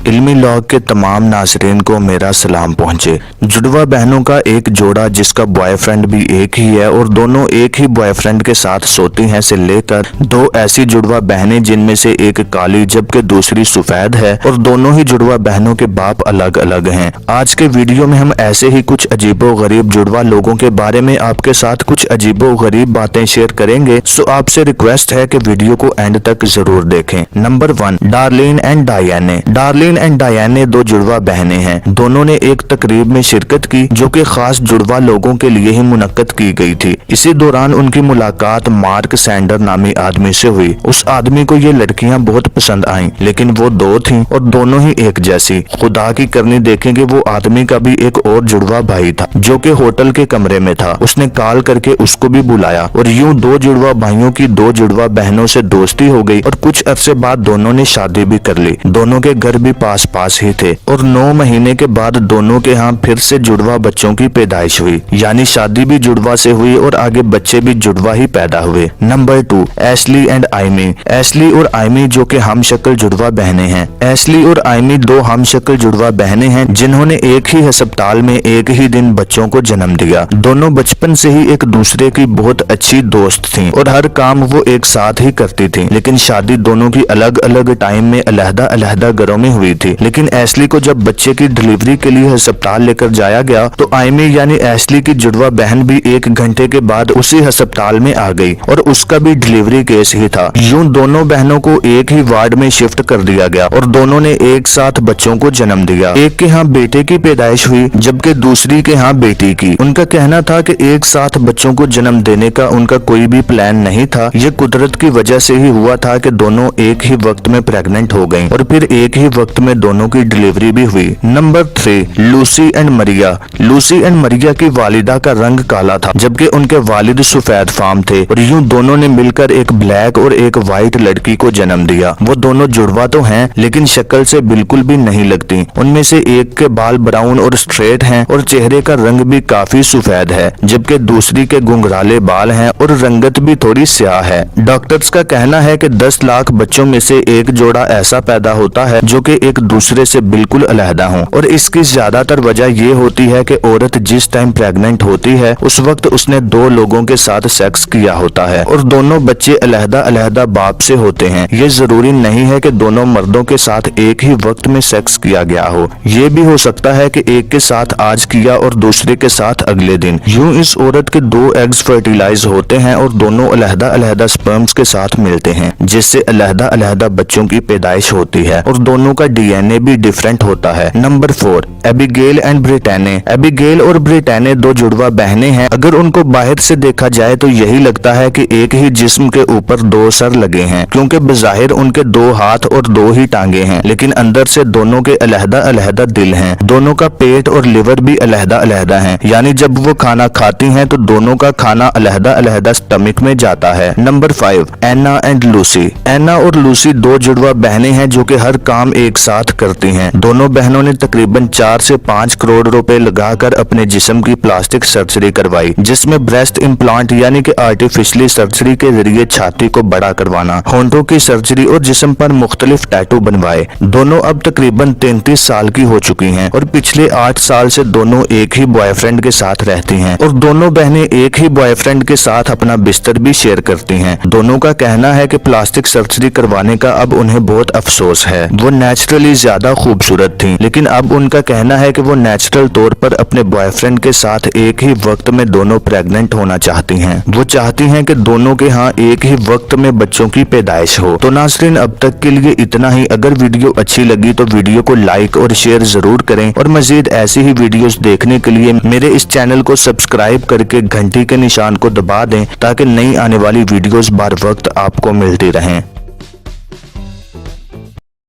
इल्मी log के तमाम नाज़रीन को मेरा सलाम पहुंचे। जुड़वा बहनों का एक जोड़ा जिसका बॉयफ्रेंड भी एक ही है और दोनों एक ही बॉयफ्रेंड के साथ सोती हैं से लेकर दो ऐसी जुड़वा बहनें जिनमें से एक काली जबकि दूसरी सफेद है और दोनों ही जुड़वा बहनों के बाप अलग अलग हैं। आज के वीडियो में हम ऐसे ही कुछ अजीबो गरीब जुड़वा लोगों के बारे में आपके साथ कुछ अजीबो गरीब बातें शेयर करेंगे। सो आपसे रिक्वेस्ट है कि वीडियो को एंड तक जरूर देखें। Number 1, Darlene and Dianne. Darlene and Dianne दो जुड़वा बहनें हैं। दोनों ने एक तकरीब में शिरकत की जो कि खास जुड़वा लोगों के लिए ही मुनक्कद की गई थी। इसी दौरान उनकी मुलाकात मार्क सैंडर नामी आदमी से हुई। उस आदमी को ये लड़कियां बहुत पसंद आईं, लेकिन वो दो थीं और दोनों ही एक जैसी। खुदा की करनी देखेंगे, वो आदमी का भी एक और जुड़वा भाई था जो कि होटल के कमरे में था। उसने कॉल करके उसको भी बुलाया और यूं दो जुड़वा भाइयों की दो जुड़वा बहनों से दोस्ती हो गई और कुछ अरसे बाद दोनों ने शादी भी कर ली। दोनों के घर भी पास पास ही थे और 9 महीने के बाद दोनों के यहाँ फिर से जुड़वा बच्चों की पैदाइश हुई, यानी शादी भी जुड़वा से हुई और आगे बच्चे भी जुड़वा ही पैदा हुए। Number 2, Ashley and IME. Ashley और आइमी जो कि हम शक्ल जुड़वा बहनें हैं। एशली और आइमी दो हम शक्ल जुड़वा बहनें हैं जिन्होंने एक ही अस्पताल में एक ही दिन बच्चों को जन्म दिया। दोनों बचपन से ही एक दूसरे की बहुत अच्छी दोस्त थीं और हर काम वो एक साथ ही करती थीं, लेकिन शादी दोनों की अलग अलग टाइम में अलहदा अलहदा घरों में हुई थी। लेकिन एशली को जब बच्चे की डिलीवरी के लिए अस्पताल लेकर जाया गया तो आइमी यानी एशली की जुड़वा बहन भी 1 घंटे के बाद उसी अस्पताल में आ गई और उसका भी डिलीवरी केस ही था। यूं दोनों बहनों को एक ही वार्ड में शिफ्ट कर दिया गया और दोनों ने एक साथ बच्चों को जन्म दिया। एक के यहाँ बेटे की पैदाइश हुई जबकि दूसरी के यहाँ बेटी की। उनका कहना था कि एक साथ बच्चों को जन्म देने का उनका कोई भी प्लान नहीं था, ये कुदरत की वजह से ही हुआ था कि दोनों एक ही वक्त में प्रेग्नेंट हो गईं और फिर एक ही वक्त में दोनों की डिलीवरी भी हुई। Number 3, Lucy and Maria. Lucy and Maria की वालिदा का रंग काला था जबकि उनके वालिद सफेद फार्म थे और यूं दोनों ने मिलकर एक ब्लैक और एक व्हाइट लड़की को जन्म दिया। वो दोनों जुड़वा तो हैं लेकिन शक्ल से बिल्कुल भी नहीं लगती। उनमें से एक के बाल ब्राउन और स्ट्रेट हैं और चेहरे का रंग भी काफी सफेद है जबकि दूसरी के घुंघराले बाल हैं और रंगत भी थोड़ी स्याह है। डॉक्टर्स का कहना है कि 10 लाख बच्चों में से एक जोड़ा ऐसा पैदा होता है जो कि एक दूसरे से बिल्कुल अलहदा हो और इसकी ज्यादातर वजह ये होती है कि औरत जिस टाइम प्रेग्नेंट होती है उस वक्त उसने 2 लोगों के साथ सेक्स किया होता है और दोनों बच्चे अलहदा अलहदा बाप से होते हैं। ये जरूरी नहीं है कि दोनों मर्दों के साथ एक ही वक्त में सेक्स किया गया हो, ये भी हो सकता है कि एक के साथ आज किया और दूसरे के साथ अगले दिन। यूं इस औरत के 2 एग्स फर्टिलाइज होते हैं और दोनों अलहदा अलहदा स्पर्म्स के साथ मिलते हैं जिससे अलहदा अलहदा बच्चों की पैदाइश होती है और दोनों का डीएनए भी डिफरेंट होता है। Number 4, Abigail and Brittany. Abigail और ब्रिटेने दो जुड़वा बहनें हैं। अगर उनको बाहर से देखा जाए तो यही लगता है कि एक ही जिस्म के ऊपर 2 सर लगे हैं, क्योंकि बज़ाहिर उनके 2 हाथ और 2 ही टांगे हैं, लेकिन अंदर से दोनों के अलहदा अलहदा दिल हैं। दोनों का पेट और लिवर भी अलहदा अलहदा है, यानी जब वो खाना खाती हैं तो दोनों का खाना अलहदा अलहदा स्टमक में जाता है। Number 5, Anna and Lucy. Anna और लूसी दो जुड़वा बहनें हैं जो कि हर काम एक साथ करती हैं। दोनों बहनों ने तकरीबन 4 से 5 करोड़ रुपए लगाकर अपने जिस्म की प्लास्टिक सर्जरी करवाई, जिसमें ब्रेस्ट इम्प्लांट यानी कि आर्टिफिशियली सर्जरी के जरिए छाती को बड़ा करवाना, होंठों की सर्जरी और जिस्म पर मुख्तलिफ टैटू बनवाए। दोनों अब तकरीबन 33 साल की हो चुकी हैं और पिछले 8 साल से दोनों एक ही बॉयफ्रेंड के साथ रहती हैं और दोनों बहनें एक ही बॉयफ्रेंड के साथ अपना बिस्तर भी शेयर करती हैं। दोनों का कहना है कि प्लास्टिक सर्जरी करवाने का अब उन्हें बहुत अफसोस है। वो नेचुरली ज्यादा खूबसूरत थीं, लेकिन अब उनका कहना है कि वो नेचुरल तौर पर अपने बॉयफ्रेंड के साथ एक ही वक्त में दोनों प्रेग्नेंट होना चाहती हैं। वो चाहती हैं कि दोनों के यहाँ एक ही वक्त में बच्चों की पैदाइश हो। तो नाज़रीन, अब तक के लिए इतना ही। अगर वीडियो अच्छी लगी तो वीडियो को लाइक और शेयर जरूर करें और मजीद ऐसी ही वीडियोस देखने के लिए मेरे इस चैनल को सब्सक्राइब करके घंटी के निशान को दबा दें ताकि नई आने वाली वीडियोस बार वक्त आपको मिलती रहें।